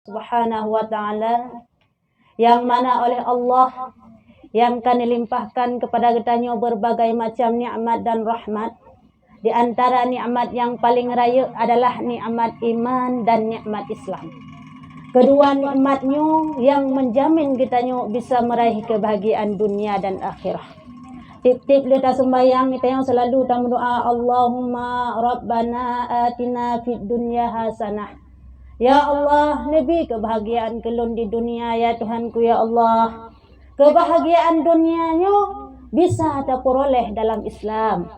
Subhanahu wa ta'ala, yang mana oleh Allah yang akan dilimpahkan kepada kitanya berbagai macam nikmat dan rahmat. Di antara nikmat yang paling raya adalah nikmat iman dan nikmat Islam. Kedua nikmatnya yang menjamin kitanya bisa meraih kebahagiaan dunia dan akhirah. Tip-tip kita sembahyang kita yang selalu kita berdoa, Allahumma Rabbana atina fid dunya hasanah. Ya Allah, lebih kebahagiaan kelun di dunia ya Tuhanku ya Allah. Kebahagiaan dunianya bisa kita peroleh dalam Islam.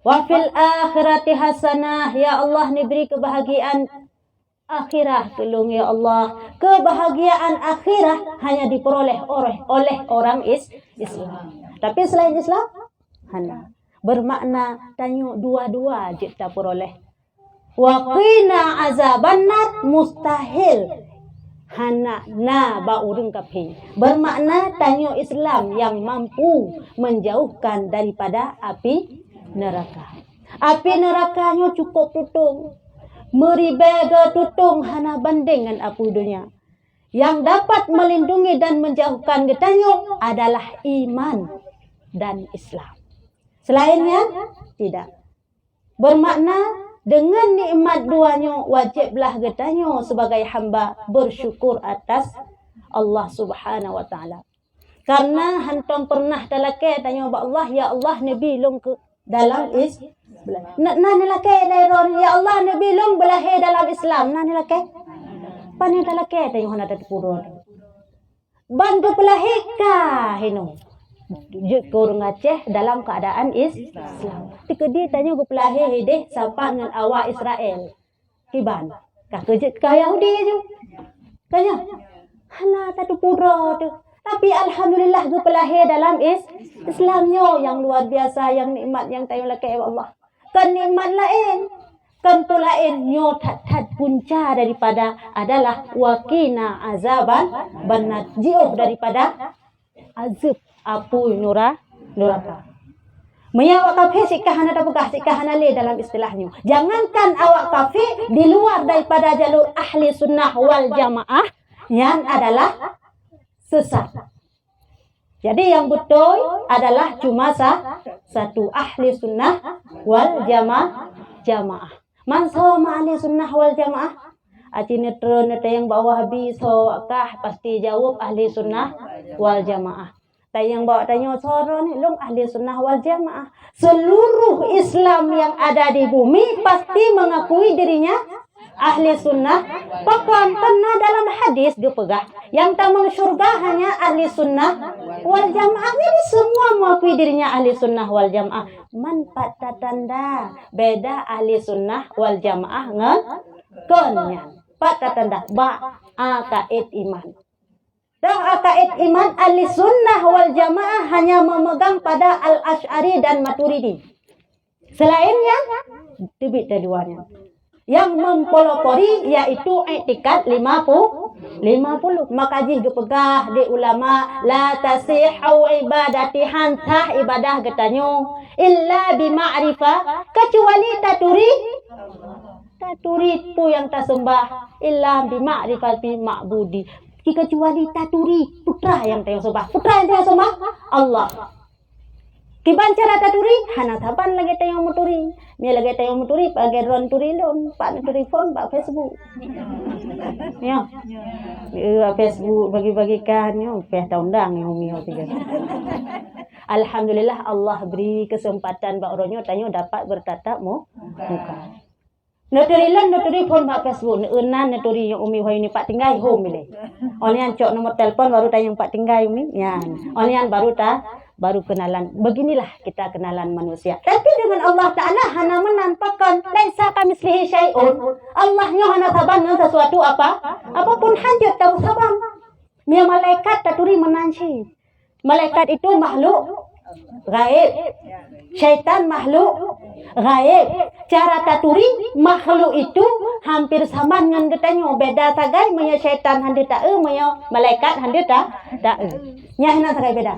Wa fil akhirati hasanah, ya Allah, beri kebahagiaan akhirah kelun ya Allah. Kebahagiaan akhirah hanya diperoleh oleh orang Islam. Tapi selain Islam, hana. Bermakna tanya dua-dua je kita peroleh. Wa qina azabannar, mustahil hana na baurung kapi. Bermakna tanya Islam yang mampu menjauhkan daripada api neraka. Api nerakanya cukup tutung. Meribega tutung hana banding dengan api dunia. Yang dapat melindungi dan menjauhkan kitanya adalah iman dan Islam. Selainnya tidak. Bermakna dengan nikmat duanya wajiblah kitanya sebagai hamba bersyukur atas Allah Subhanahu wa ta'ala. Karena hantam pernah talake tanya Allah, ya Allah nabi long ke dalam Islam. Nani lake ya Allah nabi long belahe dalam Islam. Nani lake? Pani talake tanya hana tatpuro. Bantu belahe ka hino. Korang Aceh dalam keadaan Islam. Tika dia tanya ke pelahe hideh sapa dengan awak Israel. Kiban. Kah kerja ke Yahudi je. Kanya. Hala tak pura tu. Tapi alhamdulillah ke pelahe dalam Islamnya yang luar biasa, yang nikmat yang tayo lakai Allah. Kan nikmat lain. Kan tu lain nyo tat punca daripada adalah wakina azaban banat jauh daripada azab apu neraka. Maya awak kafir sikah hana tapugah sikah hana le dalam istilahnya. Jangankan awak kafir di luar daripada jalur ahli sunnah wal jamaah yang adalah sesat. Jadi yang betul adalah cuma satu ahli sunnah wal jamaah. Man sama ahli sunnah wal jamaah? Aci netron yang bawa habis kah pasti jawab ahli sunnah wal jamaah. Yang bawa tanya soro ni long ahli sunnah wal jamaah. Seluruh Islam yang ada di bumi pasti mengakui dirinya ahli sunnah. Bahkan pernah dalam hadis dia pegah yang tamang syurga hanya ahli sunnah wal jamaah. Jadi semua mengakui dirinya ahli sunnah wal jamaah. Manfaat tanda beda ahli sunnah wal jamaah ngekonnya. Pat tanda ba akaid iman. Dan akaid iman ahli sunnah wal jamaah hanya memegang pada al-Asy'ari dan Maturidi. Selainnya, tibit keduanya. Yang mempelopori yaitu i'tikad 50. Makajih gepegah di ulama la tasihu ibadati hantah ibadah getanyo illa bima'rifah, kecuali taturi pu yang tak sembah illa bima'rifati ma'budi. Kecuali taturi putra yang tayo sembah. Putra yang tayo sembah Allah. Kiban cara taturi hana taban lagi tayo muturi. Ni lagi tayo muturi pagi ron turilon, pak turi phone, pak Facebook. Ya. Facebook bagi-bagikan yo, peh taundang yo mio tiga. Alhamdulillah Allah beri kesempatan bak oronyo tayo dapat bertatap muka. Noturi phone mak Facebook, neunan noturi yang umi hoy ni pak tinggal home ni. Olian cok nomor telepon baru tanya pak tinggal umi. Ya. Olian baru kenalan. Beginilah kita kenalan manusia. Tapi dengan Allah Taala hana menampakkan laisa kamitslihi syai'un. Allahnya hana saban dengan sesuatu apapun hajat tahu saban. Mia malaikat taturi menanci. Malaikat itu makhluk gaib. Syaitan makhluk gaib. Cara taturi makhluk itu hampir sama dengan katanya. Beda sagai maya syaitan handi tak maya malaikat handi tak nyahna sagai beda.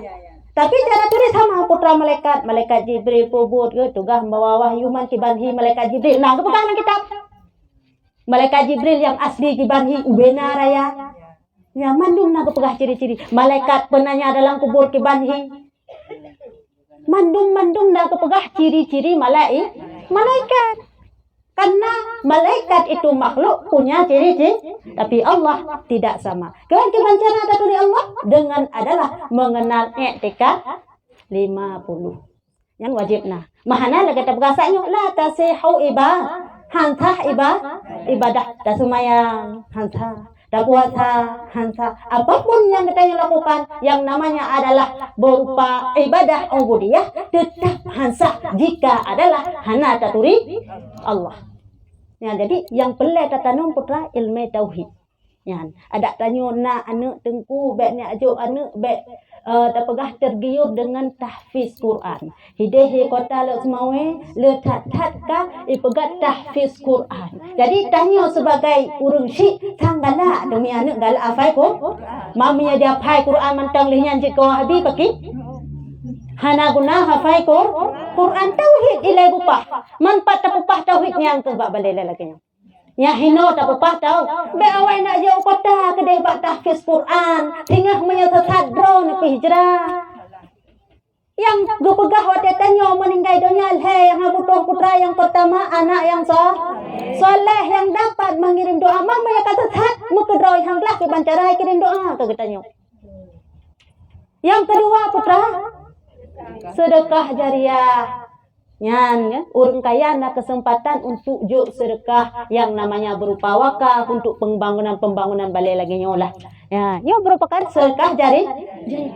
Tapi cara turi sama putra malaikat Jibril pubut ke tugah membawa wahyu man kibanhi malaikat Jibril. Nah, kepegang kitab. Malaikat Jibril yang asli kibanhi ubena raya. Ya mandum na kepegah ciri-ciri. Malaikat penanya dalam kubur kibanhi. Mandum na kepegah ciri-ciri malaikat. Karena malaikat itu makhluk punya ciri-ciri, tapi Allah tidak sama. Kewajiban cara dari Allah dengan adalah mengenal i'tikaf 50. Yang wajibna. Mahana lagi kita berkasanya la tasihu ibadah dah sumayang hansa dah puasa hansa, apapun yang kita lakukan yang namanya adalah berupa ibadah ubudiyah tetap hansa jika adalah hana taturi Allah. Ya, jadi yang pelai tatanum putra ilmu tauhid. Ya, ada tanya nak anak tengku baik ni ajuk anak baik terpegah tergiur dengan tahfiz Quran. Hidehi kota le semawe le tat-tat ka ipegat tahfiz Quran. Jadi tanya sebagai urang syik tanggala demi anak gal afai ko. Mamanya dia hafai Quran mantang lihnya jik ko habi paki. Hana guna hafai Quran tauhid ilai bupah. Manpat tapupah tauhid yang ke bak balai lagi. Ya hino tak apa tahu. Be awai nak jauh kota kedai bak tahfiz Quran, tingah menyesat drone pi hijrah. Yang gepegah wate tanya meninggal dunia yang butuh putra yang pertama anak yang soleh yang dapat mengirim doa mama yang kata sesat mukedroi hanglah ke bancarai kirim doa ke tanya. Yang kedua putra sedekah jariah. Nyan, ya, orang kaya ada kesempatan untuk juk sedekah yang namanya berupa wakaf untuk pembangunan balai lagi nyolah. Ya, nyo merupakan sedekah jadi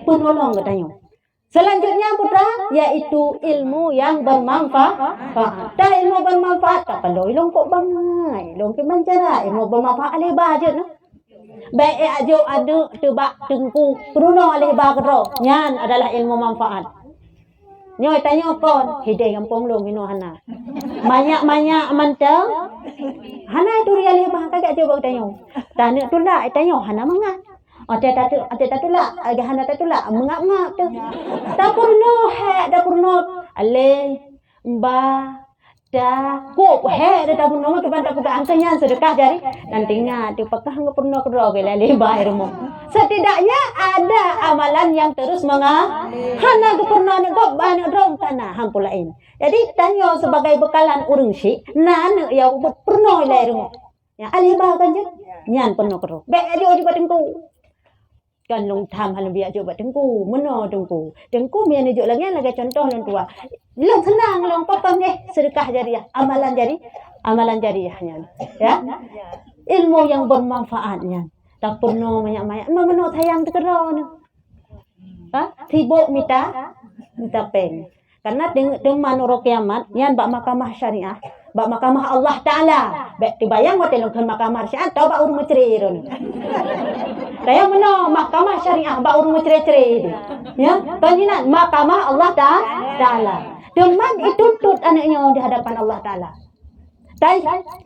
penolong katanya. Selanjutnya putra yaitu ilmu yang bermanfaat. Dah ilmu bermanfaat tak perlu ilmu kok bangai, ilmu ke mancara, ilmu bermanfaat lebar je no. Baik ajo ada tebak tengku peruno lebar kero. Nyan adalah ilmu manfaat. Nyoy tanya kon hidai kampung lu minu hana. Banyak mantang. Hana tu ria lebah kagak coba tanya. Tanya tu lah tanya hana mangak. Ate tatu lah hana tatu lah mangak tu. Dapurno ale ba da ko he da dapurno ke banta kuda angkanya sedekah jari nantinya dipekah ngepurno kedua bela lebah irmo. Setidaknya ada amalan yang terus hana gepurno negok banyak dong tanah hampulain. Jadi tanya sebagai bekalan urang syik nana ya ubut purno irmo. Ya alibah kan je nyan purno kedua. Baik aja di batengku. Kan long tham halam biak coba tengku meno tengku mian juk lagi contoh long tua long senang long potong sedekah jariah amalan jariahnya ya ilmu yang bermanfaatnya tak perlu banyak meno sayang tekero sibuk minta pen karena dengan manurut kiamat yan bak mahkamah syariah bak mahkamah Allah Taala bak dibayang hotel long mahkamah syariah tau bak urung menceri saya meno mahkamah syariah bak urung menceri ya panjinan mahkamah Allah Taala teman itu tut anaknya di hadapan Allah Taala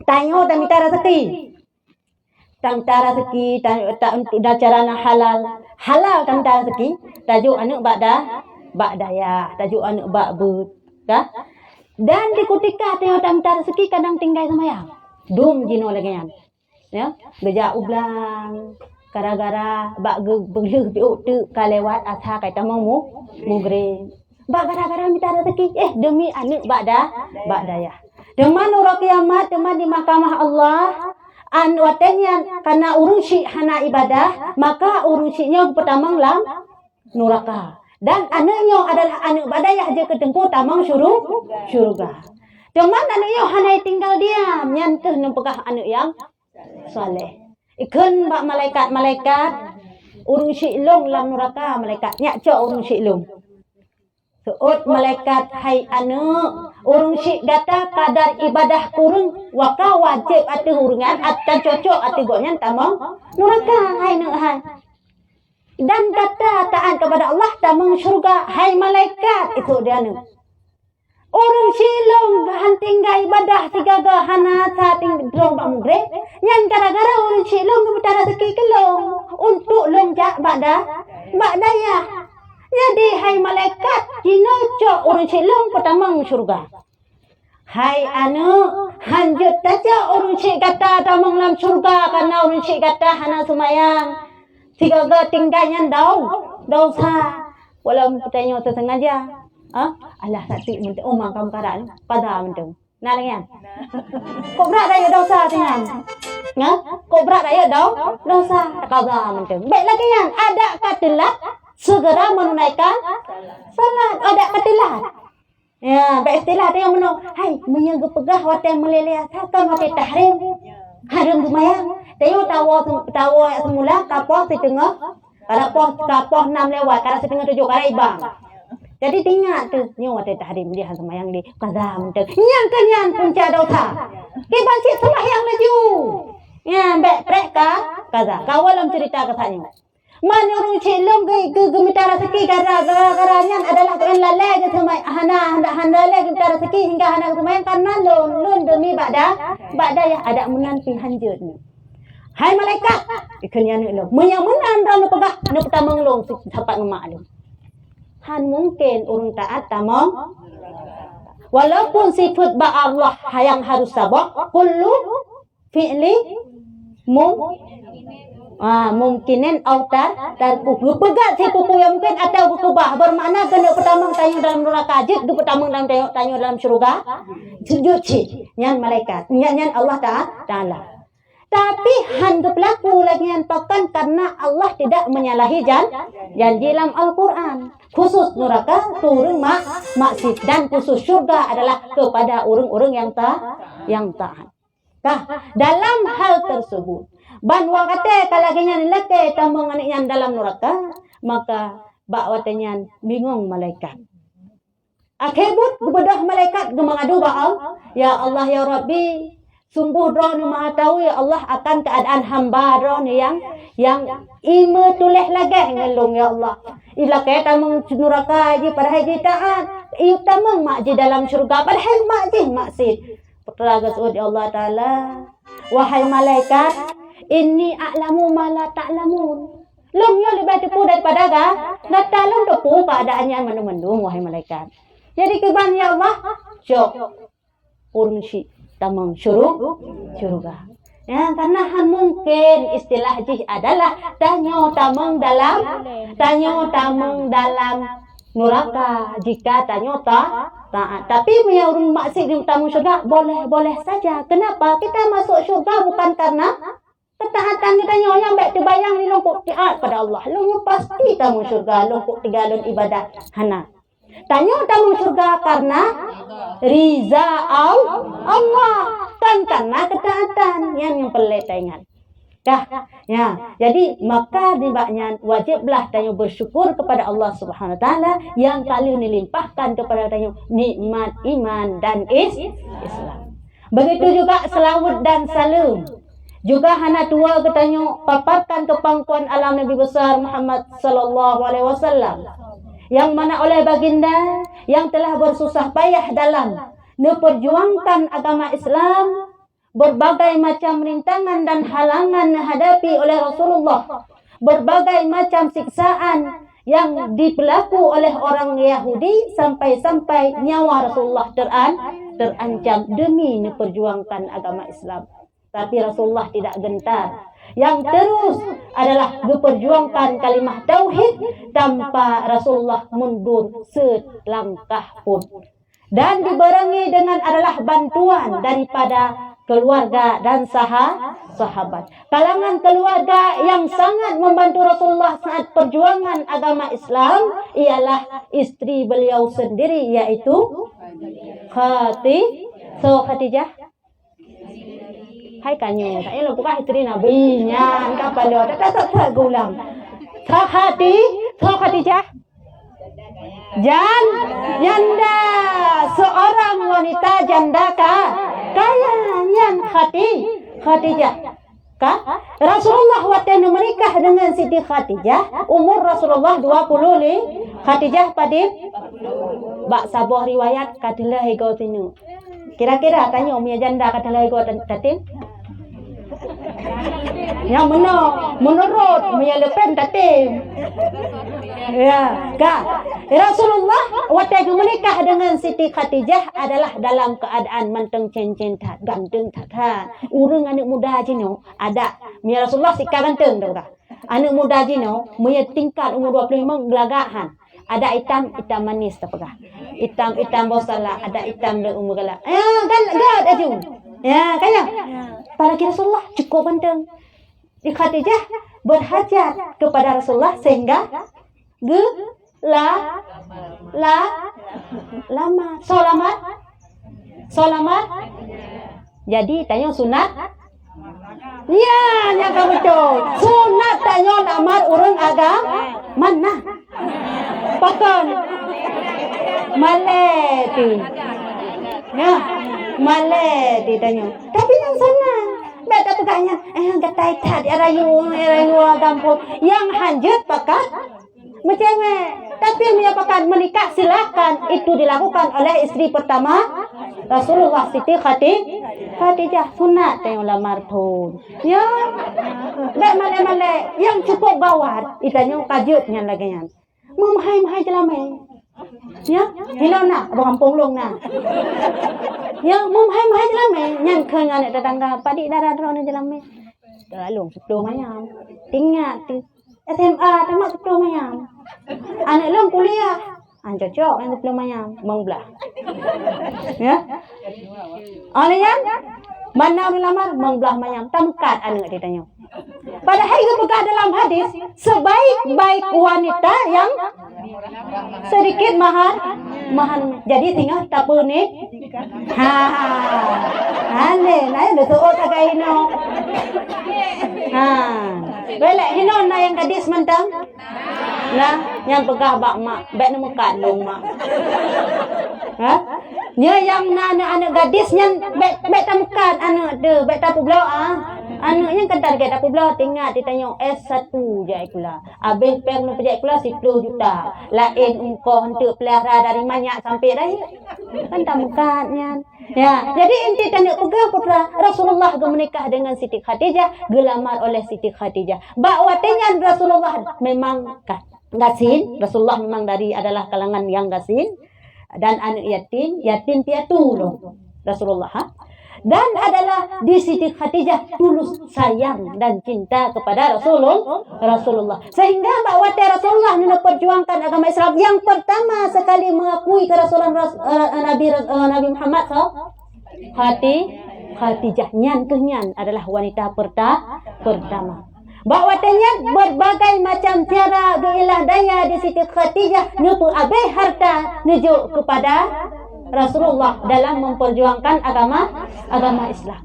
tanya dan minta rezeki tak untuk carana halal tentang rezeki tajuk anak bak daya tajuk anak bak but kah dan di ketika tengok minta rezeki kadang tinggal semayang dum jino lagi ya beja ublang gara-gara bak begleh biuk tu kalewat asa kata mau mugre bak gara-gara minta rezeki demi anak bak daya deman urang kiamat deman di mahkamah Allah an watenya karena urung syik hana ibadah maka urung syiknya pertama lam neraka dan anaknya adalah anak badayah je ketengku tamang syurga. Cuman anaknya hana tinggal diam nyanteh nempekah anak yang saleh. Ikan bak malaikat urung syik long lam neraka malaikat nyak cok urung syik long. Seut malaikat hai anak urung syik gata kadar ibadah kurung waka wajib atu hurungan atau cocok atu gonya tamang neraka hai nak hai. Dan kata taat kepada Allah tamang syurga hai malaikat itu dia nu orang silong tinggal ibadah tiga hana sating drong bak mugre nyan gara-gara orang silong kebetulan rezeki kelong untuk lonjak bak daya jadi hai malaikat jinocok orang silong pertamang syurga Hai anu, hanjut saja urun cik kata tamang dalam surga karena urun cik kata hana semayang. Tiga tinggalnya dosa. Walau bertanya tersengaja. Alah sakti minta umang kamu karan pada minta. Nah dengan. Kok berat raya dosa dengan? Kok berat raya dosa pada minta. Baik lagi yang ada katilat segera menunaikan salat. Ada katilat. Ya, baik istilah dia menung. Hai, menyaga pegah watai meleleh akan watai tahrim. Harum semayang. Tayo tawa semula kapoh setengah. Kalau kapoh 6 lewat, kalau setengah 7 kalau ibang. Jadi ingat tu, ni watai tahrim dia semayang di kaza mentek. Nyang kenyan punca dosa. Kiban si semayang laju. Ya, baik mereka kaza. Kawalam cerita katanya. Mana orang cilom ke gemitara seki gara-garanya adalah tuan lalai ke semai hana lalai gemitara seki hingga hana semai karena lon demi bada ya ada menanti hanjut ni. Hai malaikat ikhnya ni lo yang menan dalam pegah nu pertama ngelong dapat ngemak lu. Han mungkin orang taat tamang walaupun sifat ba Allah yang harus sabar kullu fi'li mungkinin autar dan pegat si kuku yang mungkin atau berubah bermakna kena pertama tanya dalam neraka jid du pertama dalam tanya dalam syurga suci nyan malaikat nyan Allah Ta'ala tapi handu pelaku lagi yang pakan karena Allah tidak menyalahi janji dalam Al-Quran khusus neraka turun maksud dan khusus syurga adalah kepada orang-orang yang taat. Dalam hal tersebut ban wa kata kalagnya lelaki tamang yang dalam neraka maka bak watanya bingung malaikat akhirut kepada malaikat mengadu ba'al ya Allah ya Rabbi sungguh drone maha tahu ya Allah akan keadaan hamba drone yang ima tuleh lagi ngelung ya Allah ila kaya tamang neraka aja pada haji taat iu tamang mak di dalam syurga pada haji mak di maksud Peragas Allah Ta'ala wahai malaikat inni a'lamu ma la ta'lamun. Long yo lebih tepu daripada dah talon tepu keadaannya mendung-mendung wahai malaikat. Jadi keban ya Allah, syok urun si tamang syurga. Ya, karena mungkin istilah jih adalah tanyo tamang dalam neraka jika tanyo taat. Tapi punya urun maksud di tamang syurga boleh saja. Kenapa? Kita masuk syurga bukan karena ketaatan kita yang baik terbayang di longkok taat pada Allah. Lu pasti tamu syurga longkok 3 lon ibadah hana. Tanya tamu syurga karena riza Allah kan karena ketaatan yang pelet ingat. Ya. Jadi maka dibaknya wajiblah tanya bersyukur kepada Allah Subhanahu wa taala yang kali dilimpahkan kepada tanya nikmat iman dan Islam. Begitu juga selawat dan salam. Juga hana tua ketanya paparkan kepangkuan alam Nabi besar Muhammad sallallahu alaihi wasallam yang mana oleh baginda yang telah bersusah payah dalam memperjuangkan agama Islam berbagai macam rintangan dan halangan dihadapi oleh Rasulullah berbagai macam siksaan yang dipelaku oleh orang Yahudi sampai nyawa Rasulullah terancam demi memperjuangkan agama Islam. Tapi Rasulullah tidak gentar. Yang terus adalah memperjuangkan kalimah tauhid tanpa Rasulullah mundur selangkah pun. Dan dibarengi dengan adalah bantuan daripada keluarga dan sahabat. Kalangan keluarga yang sangat membantu Rasulullah saat perjuangan agama Islam ialah istri beliau sendiri yaitu Khadijah. Hai kanyo, saya lo bukan istri Nabi nya, kapan lo? Tak gulam. Khadijah. Janda, seorang wanita janda kaya yang Khadijah. Rasulullah waktu menikah dengan Siti Khadijah, umur Rasulullah 20 Khadijah pada bak sabuah riwayat katalah ego tinu. Kira-kira tanya umia janda katalah ego tatin. Yang menurut menyelepen tatim. Ya, kak. Rasulullah waktu menikah dengan Siti Khadijah adalah dalam keadaan manteng cincin tat, ganteng tat. Urang anak muda jino ada. Mia Rasulullah sikap ganteng dah. Anak muda jino punya tingkat umur 25 gelagahan. Ada hitam manis tak pegah. Hitam bosala, ada hitam le umur galak. Gad aju. Ya, kaya. Para Rasulullah cukup ganteng. Khadijah berhajat kepada Rasulullah sehingga lama. Solamat. Jadi tanya sunat. Ya, nyata betul. Sunat tanya lamar orang agama mana? Pakan maleti. Ya, maleti tanya. Tapi yang senang. Beta pegahnya, gatai tat, rayu kampung. Yang hanjut pakat macam tapi menyatakan menikah silakan, itu dilakukan oleh istri pertama Rasulullah Siti Khadijah. Sunat tengok lamar pun. Ya, male yang cukup gawat, itanya kajutnya lagi yang. Memahai jelamai. Ya, hilang nak, abang kampung long nak. Ya, memahai jelamai, yang kengan tetangga padik darah drone jelamai. Galung 10 mayam. Tinggal SMA tamat 10 mayam. Anak long kuliah. Cocok yang 10 mayam, bang belah. Ya. Alanya mana lamar bang belah mayam, tamkat anak dia tanya. Padahal itu pegah dalam hadis, sebaik-baik wanita yang sedikit mahar. Jadi tinggal tak punik. Aneh, dah tuot agak hino. Belak hino na yang gadis mentang. Nah, yang pegah bak mak, bek nama kandung mak. Nya yang anak gadis yang bek tamkan anak tu, bek tapu belau anak yang kentar ke tapu belau tinggal ditanya S1 je pula. Habis peng nak pejak pula 10 juta. Lain engkau hendak pelihara dari manyak sampai dah. Kan tamkannya. Ya, jadi inti tanya pegang putra Rasulullah menikah dengan Siti Khadijah, gelamar oleh Siti Khadijah. Bakwatnya Rasulullah memang gasin, Rasulullah memang adalah kalangan yang gasin dan anak yatim piatu loh Rasulullah. Dan adalah di Siti Khadijah tulus sayang dan cinta kepada Rasulullah. Sehingga bakwati Rasulullah memperjuangkan agama Islam yang pertama sekali mengakui kerasulan Nabi Muhammad Khadijah nyan adalah wanita pertama. Bakwatanya berbagai macam cara gailah daya di Siti Khadijah nupu abai harta nuju kepada Rasulullah dalam memperjuangkan agama Islam.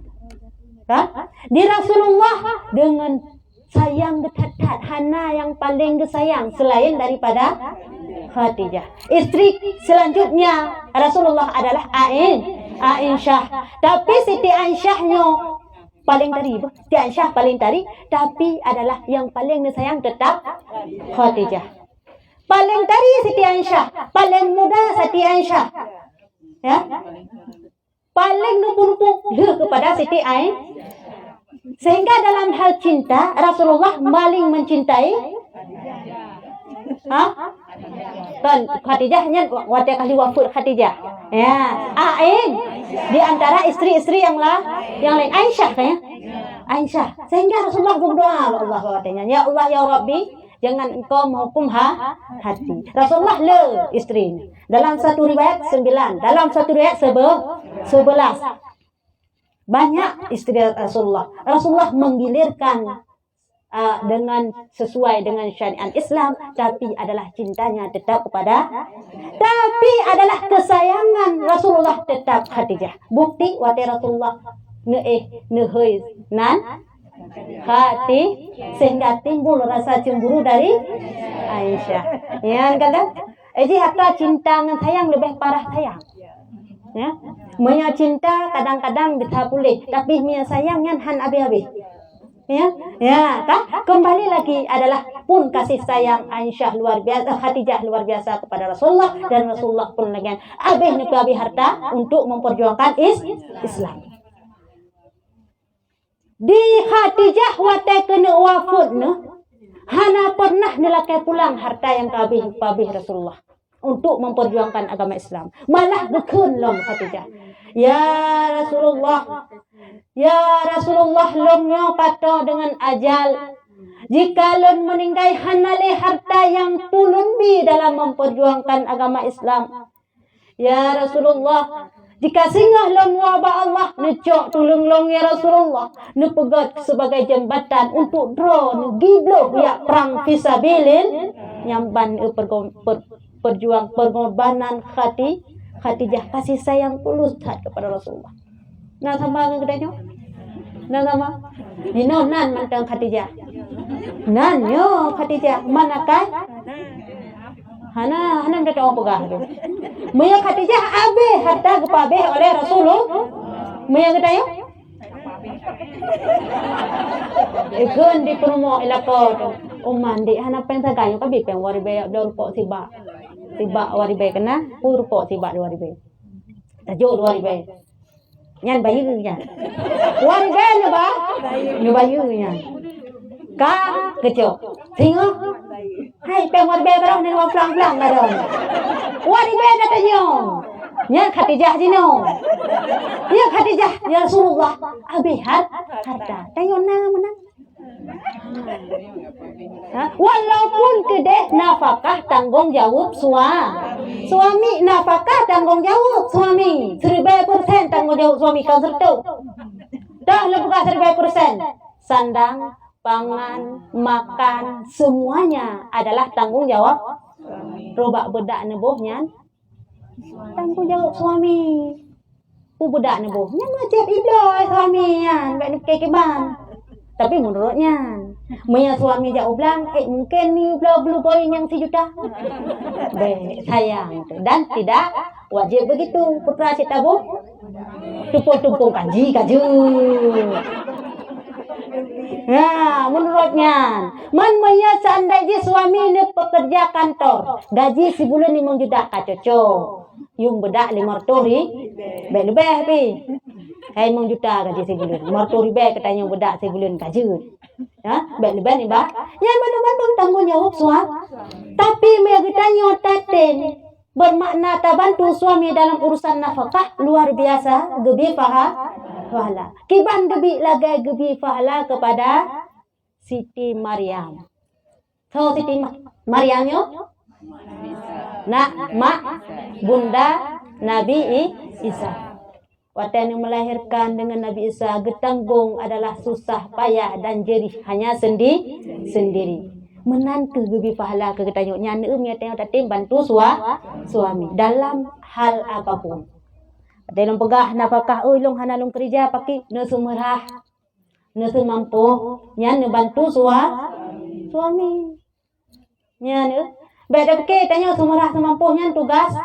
Di Rasulullah dengan sayang getat Hana yang paling disayang selain daripada Khadijah. Istri selanjutnya Rasulullah adalah Aisyah. Tapi Siti Aisyahnya paling tari, tapi adalah yang paling disayang tetap Khadijah. Paling tari Siti Aisyah, paling muda Siti Aisyah. Ya, paling numpuk kepada Siti Aisyah. Sehingga dalam hal cinta Rasulullah paling mencintai kan Khadijahnya waktu kali wafat Khadijah. Ya, di antara istri-istri yang lain Aisyah kayaknya. Aisyah. Sehingga Rasulullah berdoa Allah katanya, ya Allah ya Rabbi, jangan engkau menghukum hati. Rasulullah istri. Dalam satu riwayat 9, dalam satu riwayat 11. Banyak istri Rasulullah. Rasulullah menggilirkan dengan sesuai dengan syariat Islam, tapi adalah cintanya tetap tapi adalah kesayangan Rasulullah tetap Khadijah. Bukti waktu Rasulullah hati sehingga timbul rasa cemburu dari Aisyah. Ya kan? Jadi hatta cinta dengan sayang lebih parah sayang. Ya, punya cinta kadang-kadang bisa boleh, tapi punya sayang kan han habis-habis. Ya, kan? Kembali lagi adalah pun kasih sayang Aisyah luar biasa, Khadijah luar biasa kepada Rasulullah, dan Rasulullah pun lagi habis harta untuk memperjuangkan Islam. Di Khadijah wate kena wafat hana pernah nelakai pulang harta yang kabih Rasulullah untuk memperjuangkan agama Islam. Malah gekun lom Khadijah. Ya Rasulullah, lomnya kata dengan ajal. Jika lon meninggal hanale harta yang pulun bi dalam memperjuangkan agama Islam. Ya Rasulullah, jika singgah long wabah Allah, necok tulung long ya Rasulullah, nepegat sebagai jembatan untuk draw giblo ya perang fisabilin nyamban perjuang pengorbanan Khadijah kasih sayang tulus kepada Rasulullah. Nah sama kedanya, nah sama, dino nan mantang Khadijah, nan yo Khadijah manakah? Hana mereka orang pegah tu. Maya Khadijah abe harta kepabe oleh Rasulullah. Maya kita yo. Ikun di perumo ilako umandi hana pensa gayo kabi pen waribe dor po tiba waribe kena pur po tiba waribe. Tajo waribe. Nyan bayu nyan. Waribe ne ba? Ne bayu nyan. Ka kejo. Tengok. Hai waribe barang ni wa plang-plang barang. Waribe katanya. Ya Khadijah dino. Ya Khadijah ya Rasulullah abihat harta. Tayo na mana. Walaupun kedeh nafkah tanggung jawab suami nafkah tanggung jawab suami 100% tanggung jawab suami kau serta dah lebih 100% sandang pangan makan semuanya adalah tanggung jawab robak bedak nebohnya tanggung jawab suami bedak nebohnya wajib iblai suaminya baik kekeban. Tapi menurutnya, punya suami jauh bilang, mungkin ni belum poin yang 1 juta. Baik, sayang. Dan tidak wajib begitu. Putra si tabung, tumpung kaji. Nah, menurutnya, manmanya seandainya suami ni pekerja kantor, gaji sebulan 5 juta kacoco. Yung bedak 500 lebih pi. Hai 5 juta gaji sebulan. 500 ribu katanya bedak sebulan gaji. Ya, lebih ni ba? Ya betul tanggung jawab suami. Tapi mereka katanya taten bermakna tak bantu suami dalam urusan nafkah luar biasa, gebi pahala. Kiban gebi pahala kepada Siti Maryam. So Siti Maryamnya nak mak bunda Nabi Isa. Waktu yang melahirkan dengan Nabi Isa, getanggung adalah susah, payah dan jerih hanya sendiri. Menantu gebi pahala ke ketanya nyane tengok tatim bantu suami dalam hal apapun. Dalam pegah nafkah long hana long kerja pakai ne sumerah ne mampu nyane bantu suami. Nyane baik pakai tanya sumerah semampu nyane tugas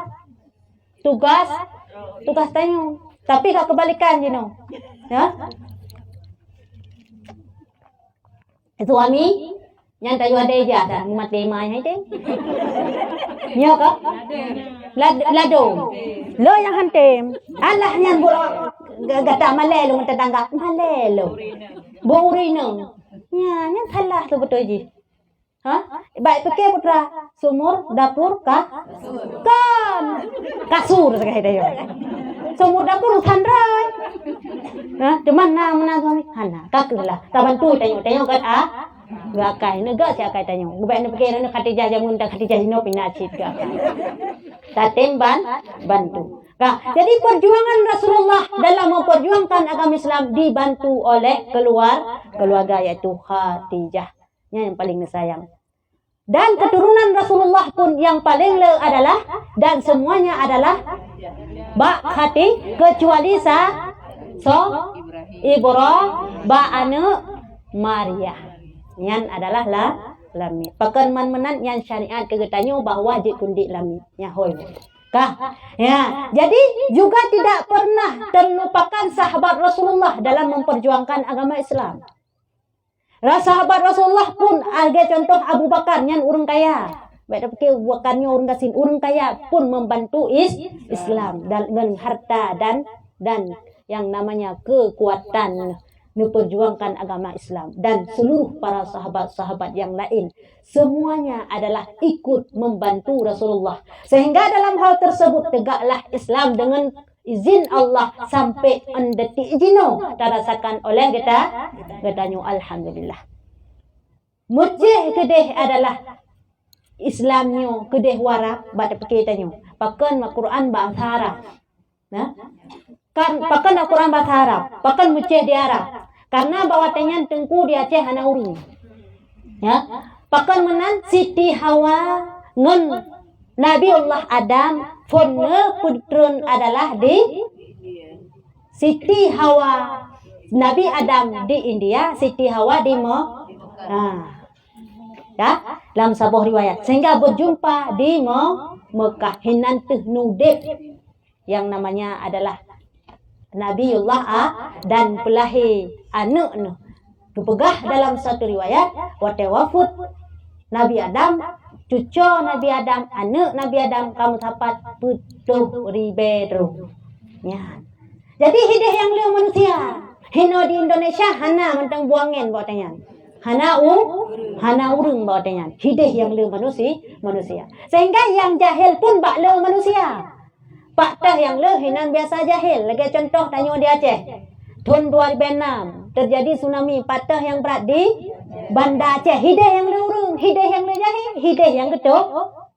tanya. Tapi kak kebalikan ya. Suami yang tahu ada aja dah mati mai hai teh. Nyo kak? Lado. Lo yang hantem. Allah yang gata malelo tetangga. Malelo. Borino. Ya, yang salah tu betul je. Baik pakai putra sumur dapur kan kasur sekali dah. Sumur dapur tandrai. Cuman mana suami hana kakulah. Tak bantu tanya kan gakai negak siapa tanya. Baik nak pakai Khadijah jamun tak Khadijah hino pinacit gak. Taten bantu. Jadi perjuangan Rasulullah dalam memperjuangkan agama Islam dibantu oleh keluarga yaitu Khadijah. Yang paling disayang. Dan keturunan Rasulullah pun yang paling adalah dan semuanya adalah Bak Hati kecuali Ibrahim Bak Anu Maria. Yang adalah lamit. Pakan menan yang syariat kegetanya bahwa wajib kundik lamit. Ya hoi. Ya, jadi juga tidak pernah terlupakan sahabat Rasulullah dalam memperjuangkan agama Islam. Sahabat Rasulullah pun ada contoh Abu Bakar yang orang kaya. Baik pakai wakannya orang kasin orang kaya pun membantu Islam dengan harta dan yang namanya kekuatan memperjuangkan agama Islam, dan seluruh para sahabat-sahabat yang lain semuanya adalah ikut membantu Rasulullah, sehingga dalam hal tersebut tegaklah Islam dengan izin Allah sampai detik jino terasakan oleh kita katanya alhamdulillah. Mujih kedeh adalah Islamnya kedeh warap pada pekitannya pakan Al-Quran bahasa Arab. Nah, kan pakan Al-Quran bahasa Arab, pakan mujih di Arab. Karena bawatanya tengku di Aceh hana urung. Ya, pakan menan Siti Hawa ngon Nabi Allah Adam fonne putron adalah di Siti Hawa Nabi Adam di India, Siti Hawa di ya, dalam sebuah riwayat. Sehingga berjumpa di Mekah hinan teh nudep yang namanya adalah Nabiullah dan pelahi anak dipegah dalam satu riwayat wate wafud Nabi Adam, cucu Nabi Adam, anak Nabi Adam kamu dapat putuh ribedro. Ya. Jadi hidup yang liu manusia. Hino di Indonesia hana mentang buangin bawatanya. Hana urung bawatanya. Hidup yang liu manusia. Sehingga yang jahil pun bak liu manusia. Pak teh yang leh hinan biasa jahil. Lagi contoh tanya di Aceh. Tahun 2006 terjadi tsunami patah yang berat di Banda Aceh. Hidayah yang leh urung, hidayah yang leh jahil, hidayah yang gedok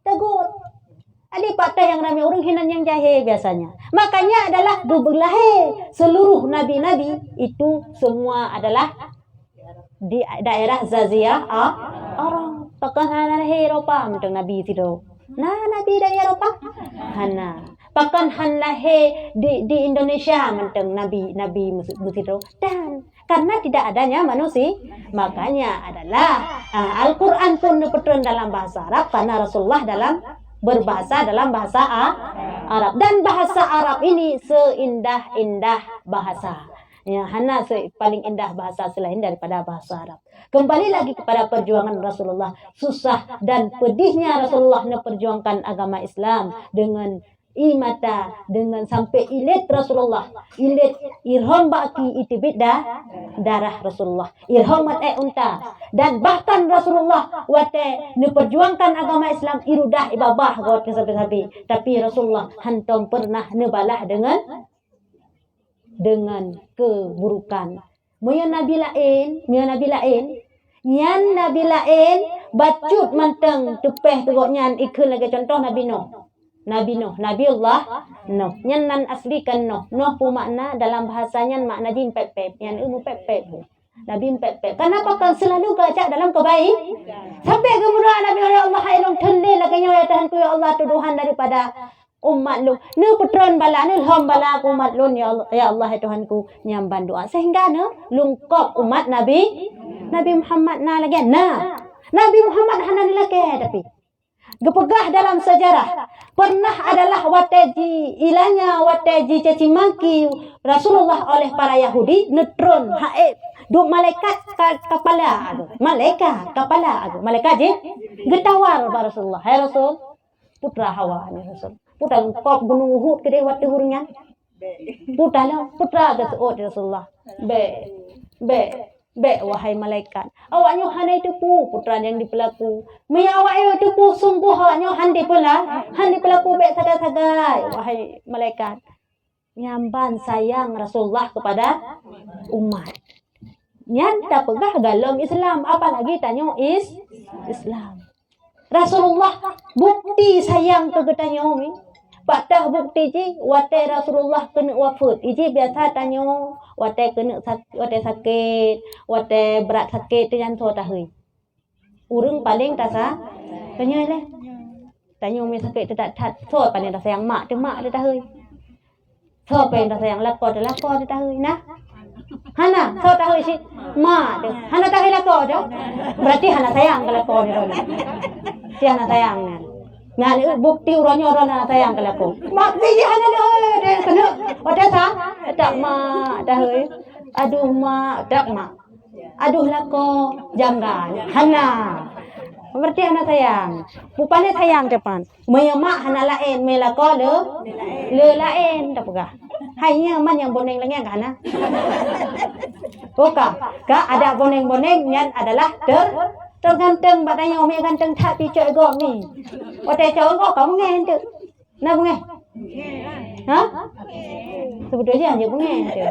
tegur. Adik patah yang ramai urung hinan yang jahil biasanya. Makanya adalah berbelahi seluruh nabi-nabi itu semua adalah di daerah Zazirah orang. Pakai hana Eropa mentang nabi itu. Nah, nabi dari Eropa hana. Bahkan hanlahe di Indonesia menteng nabi musiro, dan karena tidak adanya manusia, makanya adalah Al-Quran pun dipeturun dalam bahasa Arab karena Rasulullah berbahasa dalam bahasa Arab, dan bahasa Arab ini seindah-indah bahasa. Ya, hana paling indah bahasa selain daripada bahasa Arab. Kembali lagi kepada perjuangan Rasulullah, susah dan pedihnya Rasulullah memperjuangkan agama Islam dengan imata, dengan sampai ilit Rasulullah, ilit irham baki itibit darah Rasulullah, irham mate unta, dan bahkan Rasulullah wate memperjuangkan agama Islam irudah ibabah gote sabi-sabi, tapi Rasulullah hantom pernah nebalah dengan keburukan. Moyo nabi lain, nyan nabi lain bacut manteng tepeh tegoknya ikut lagi contoh Nabi Nabiullah Nuh. Nyan asli kan Nuh pu makna dalam bahasanya makna jin pep-pep, yang ilmu pep-pep. Nabi pep-pep. Kenapa kan selalu baca dalam kebaik? Sampai kemudian Nabi Allah ilung tendil lagi ya Tuhan ku ya Allah tuduhan daripada umat lu. Ne putron bala ne hom bala umat lu ya Allah ya Tuhan ku nyamban doa. Sehingga ne lungkop umat Nabi Muhammad na lagi. Nah, Nabi Muhammad hanan lagi tapi gepegah dalam sejarah pernah adalah wateji ilanya wateji caci maki Rasulullah oleh para Yahudi netron haib duk malaikat kepala malaikat je getawar pada Rasulullah. Hai Rasul, putra Hawa ni Rasul, putra kop gunung Uhud ke dewa tuhurnya, putra ke Rasulullah be wahai malaikat, awaknya hanai tepu putra yang dipelaku. Me awak tepu sungguh awaknya handi pelaku be sagai-sagai wahai malaikat. Nyamban sayang Rasulullah kepada umat. Nyata pegah dalam Islam, apalagi tanya Islam. Rasulullah bukti sayang ke getanya umi. Patah bukti ji wate Rasulullah kena wafat. Iji biasa tanya wate kena wate sakit, wate berat sakit tu jangan tahu. Urang paling tasa tanya le. Tanya umi sakit tu tak so paling tasa yang mak tu tahu. So paling tasa yang lako tu tahu nah. Hana so tahu si mak tu. Hana tahu lako tu. Berarti hana sayang ke lako ni. Si hana sayang ni. Ngan bukti urangnya orang sayang ke aku. Mak dia hanya dia kena. Ada sah? Tak mak dah hei. Aduh mak, tak mak. Aduh lako janggal. Hana. Berarti hana sayang. Pupane sayang depan. Meyamak hana lain melako le lain tak pegah. Hanya man yang boneng lengeng kana. Buka. Ka ada boneng-boneng yang adalah tergantung badannya ome ganteng tak picok gom ni. Ote cowok kok kamu ngen tu. Nah bunge. Hah? Sebetulnya hanya bunge tu.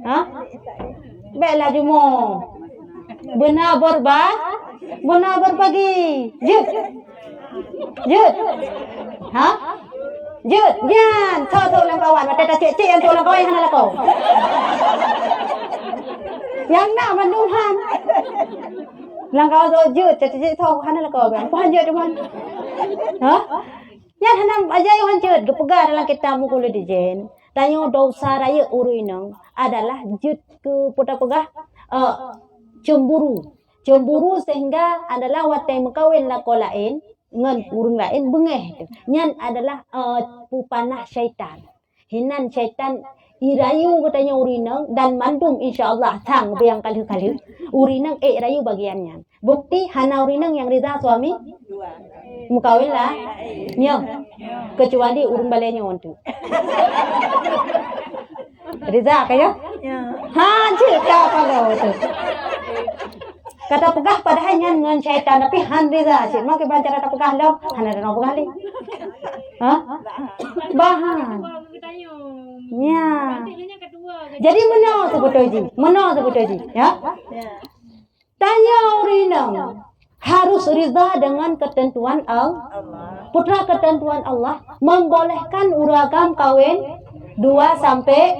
Hah? Baiklah jumo. Benar berbagi. Jut. Hah? Jut, jangan. Kau lang kawan. Mata cik-cik yang lang kawan yang kau. Yang nak menuhan. Lang kau tu jut, cik-cik tu hana kau bang. Puan jut teman. Hah? Yang hana aja yang jut. Gepegar dalam kita mukul dijen. Tanya dosa raya urinang adalah jut ke putar pegah. Cemburu sehingga adalah watai mekawin lako lain ngan urung lain bengeh. Nyan adalah pupanah syaitan. Hinan syaitan irayu bertanya urinang dan mandum insyaallah tang biang kali-kali. Urinang rayu bagiannya. Bukti hana urinang yang rida suami mekawin lah. Nyo. Kecuali urung balenya untuk. Rida kayo? Ha, cerita kalau tu. Kata pegah padahal ngan syaitan tapi han rida cik mak ke baca kata pegah dah han ada nak pegah ni. Ha? Bahan. Ya. Jadi mana sebetulnya? Ya. Tanya urinang harus rida dengan ketentuan Allah. Putra ketentuan Allah membolehkan uragam kawin 2 sampai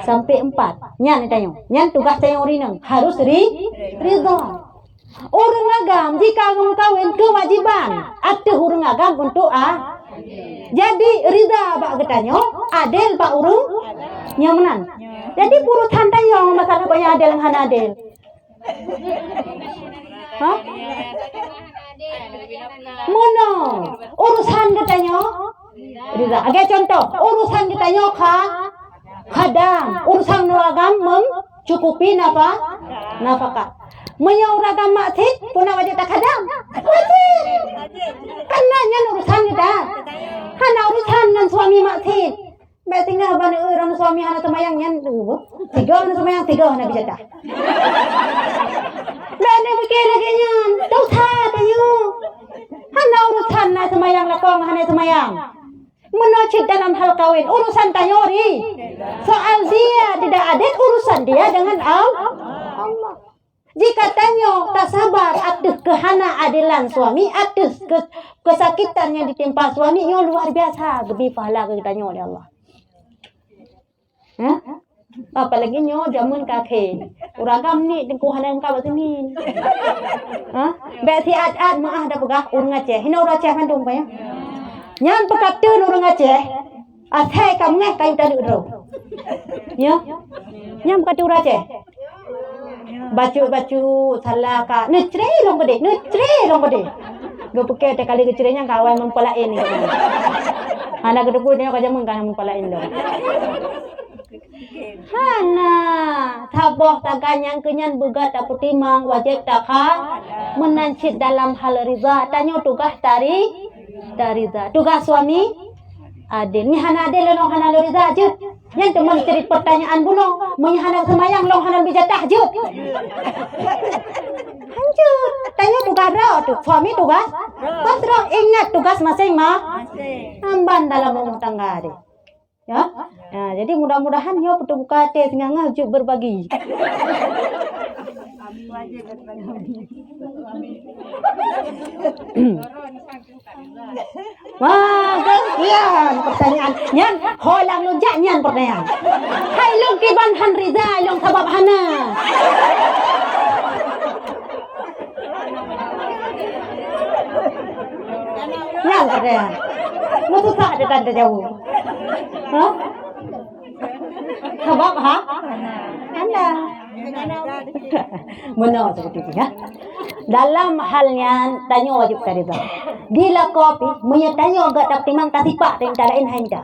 4. Nyan tanya. Nyan tugas tanya urinang harus rida. Urang agam jika kamu kawin kewajiban ada urang agam untuk jadi rida bak getanyo adil bak urung nyamanan. Jadi purut tantang masalah banyak adil han adil. Hah? Mono urusan getanyo rida. Agak contoh urusan getanyo khadam urusan agam mencukupi nafkah. Menyauragam maksid puna wajib tak khadam. Wajib. Karena nyan urusan kita. Hana urusan nan suami maksid. Baik tinggal bani orang suami hana semayang nyan tu. 3 hana semayang 3 hana bisa dah. Baik ni fikir lagi nyan. Dosa tayu. Hana urusan na semayang lakong hana semayang. Menocit dalam hal kawin urusan tanyori. Soal dia tidak adil urusan dia dengan Allah. Jika tanya tak sabar atas kehana adilan suami, atas kesakitan yang ditimpa suami, yang luar biasa lebih pahala ke tanya oleh Allah. Hah? Apalagi nyo jamun kakek. Uragam ni dengku hana engkau sini. Hah? Besi ad maah dah pegah urang Aceh. Hina urang Aceh kan dong ya. Nyan pekatun urang Aceh. Athai kamngeh kayu tadi udro. Ya. Nyan pekatun urang Aceh. Baju salah ka nutre long bade. Go peke te kali kecirnya kawan mempelain ni. Anak kedepu dia kajamun kan mempelain lo. Hana taboh taganyang kenyan begat tak putimang wajib takha menancit dalam hal riza. Tanya tugas riza. Tugas suami adil. Ni hana adil long hana riza je. Yang teman cerit pertanyaan buno, menyahana semayang long hana bija tahajud. Hancur. Tanya tugas tu, suami tugas. Kontrol ingat tugas masing-masing. Amban dalam rumah tangga dia. Ya. Nah, jadi mudah-mudahan yo betul buka teh ngangah juk berbagi. Wah, gantian pertanyaan. Nyan, holang lu janyan pertanyaan. Hai long kiban han riza long sabab hana. Nyan pertanyaan. Mutu tak ada tanda jauh. Hah? Sabab Hana. Benar seperti itu ya. Dalam halnya tanya wajib tariza. Bila kopi menyatanya agak tak timang tasipak yang tak lain hanya.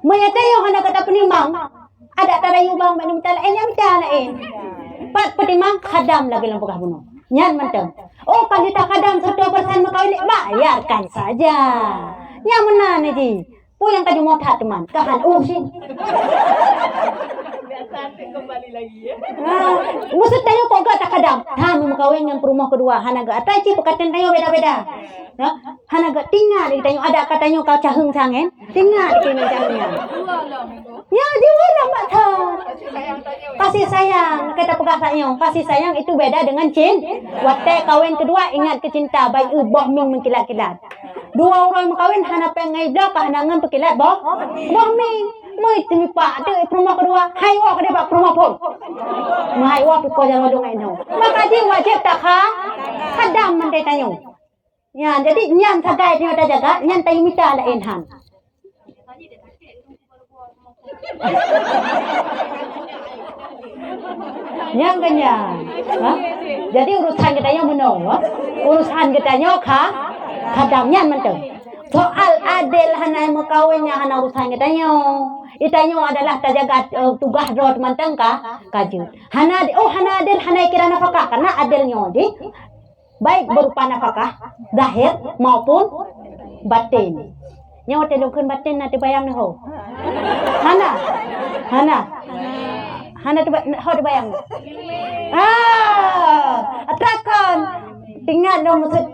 Menyatanya hanya kata penimang ada tarayu bang minum tak lain yang tak lain. Pat penimang khadam lagi lampu kah bunuh. Nyan menteng. Oh, kalau tak kadang 100% makawin bayarkan saja. Yang mana ni ji? Pu yang kaju mau tak teman. Kahan sih. Kembali lagi ya. Maksud tayo kok gak tak kadang. Ha makawin yang perumah kedua. Hanaga atai ci pekatan tayo beda-beda. Ya, hanaga tinggal di tayo ada katanya kau cahung sangen. Tinggal di tayo cahungnya. Ya, dia orang mak thar. Kasih sayang, kata pegah sayang. Kasih sayang itu beda dengan Wate kawin kedua ingat kecinta baik boh ming mengkilat-kilat. Dua orang makawin hana pengai dah kahanangan pekilat boh ming. Mai timi pak tu rumah kedua hai wa kada bak rumah pun. Mai wa ko jalan dong ai no. Maka ji wajib tak ha? Kadam man dai tanyo. Ya, jadi nyan sagai dia ada jaga, nyan tayo mita la enhan. Yang ganyan. Jadi urusan katanya menolak, urusan katanya kadangnya menteng. Soal adil hanai makawinnya hana urusan katanya. Itanyo adalah terjaga tugas roh menteng kaju. Hana adil hanai kira nafkah karena adilnya di baik berupa nafkah zahir maupun batin. Nyawa telungkeun batin nanti bayang ho. Hana tu bayang. Atrakan. Tinggal dong maksud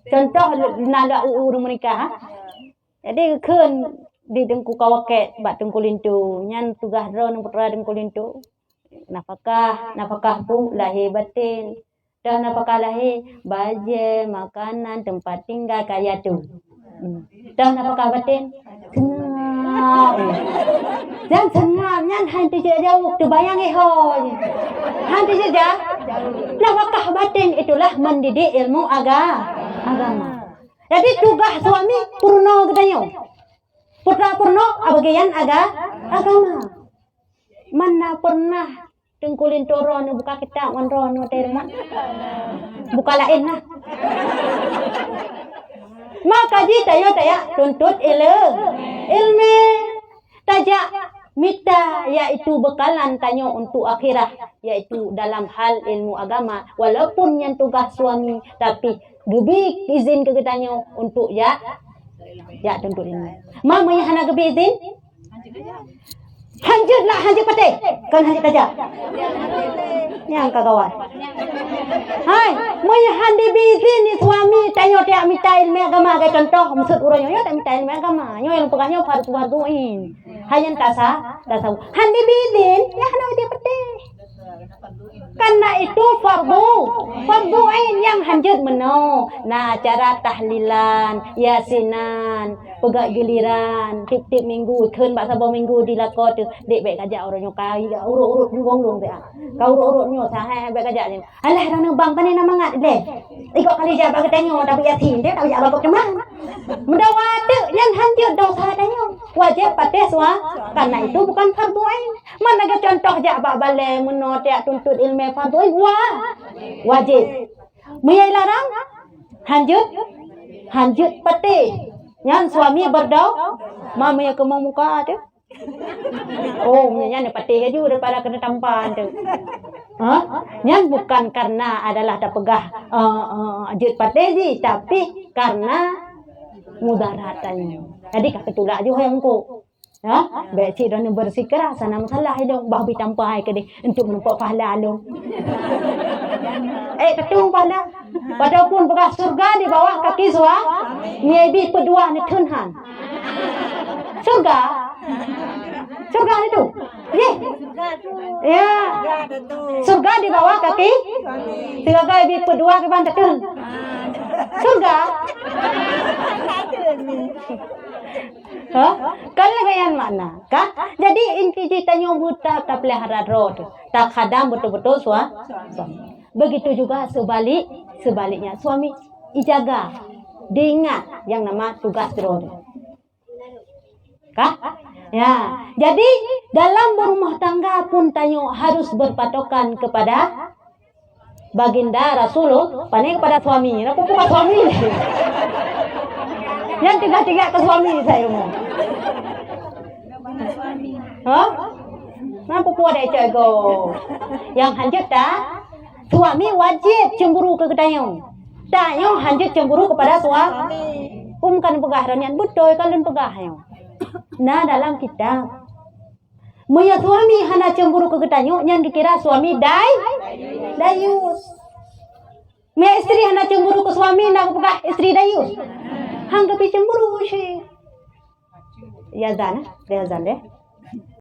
contoh nada urung menikah. Jadi keun di dengku kawake bat dengku lintu nyan tugas ro nang putra dengku lintu. Nafkah pun lahir batin. Dah nafkah lahir baje, makanan, tempat tinggal kaya tu. Dah nafkah batin. Jangan senang, nyan hantu jauh tu bayang ho. Hantu jauh. Nafkah batin itulah mendidik ilmu agama. Jadi tugas suami purno katanya. Putra purno bagian agama. Mana pernah tengkulin toron buka kitab wanron terima. Buka lain lah. Maka jika tayo tuntut ilmu tajak mita yaitu bekalan tanyo untuk akhirah yaitu dalam hal ilmu agama walaupun yang tugas suami tapi gebi izin ke tanyo untuk ya tuntut ilmu. Mama yang hana gebi izin hanjut patih kan hanjut aja yang kagawan hai moy handi bizin ni suami tanyo tak minta ilmu agama ke contoh maksud urang yo tak minta ilmu agama yo yang pegahnya fardu-farduin hanya tasa handi bizin ya hana dia patih karena itu farduin yang hanjut meno nah cara tahlilan yasinan pegak giliran tip-tip minggu keun bak sabau minggu dilakot dek baik ajak orang nyokai urut-urut ngong-ngong teh kau urut-urut nyo sahe baik ajak ni alah rana bang tani nama ngat deh ikut kali jabak ketanyo tapi yasin dia tak ajak babak cemang mendawate yang hanjut dosa tanyo wajib patih karena itu bukan farduin mana ke contoh jabak balai meno tak tuntut ilmu farduin wajib muyai larang hanjut patih nyan suami berdoa mama yang kemang muka tu nyan patih aja daripada kena tampan tu nyan bukan karena adalah tak pegah ajut patih ji tapi karena mudaratannya jadi kata tulak je yang ko baik cik dan bersikir sana masalah dong bah bi tampai ke dia untuk menempok pahala lu ketung pahala padahal bekas surga di bawah kaki nyebi pedua ni tunhan surga itu ya surga di bawah kaki tiga kali pedua ke bantet surga Kalau gayan mana? Jadi inti ceritanya buta tak pelihara roh tak kadang betul-betul suami. Begitu juga sebaliknya suami dijaga, diingat yang nama tugas roh. Ya, jadi dalam berumah tangga pun tanyo harus berpatokan kepada baginda Rasulullah, panik kepada suami. Apa bukan suami? Yang tiga-tiga ke suami saya mau. Kenapa puan ada cego? Yang hanjut dah. Suami wajib cemburu ke Dayo. Dayo hanya cemburu kepada suami. Kan pegahanian betul kalian pegahnya. Nah dalam kitab, Muya suami hana cemburu ke Dayo yang dikira suami dayus. Mia istri hana cemburu ke suami nak pegah istri dayus. Hanggapi cemburu sih. Ya zana, deh.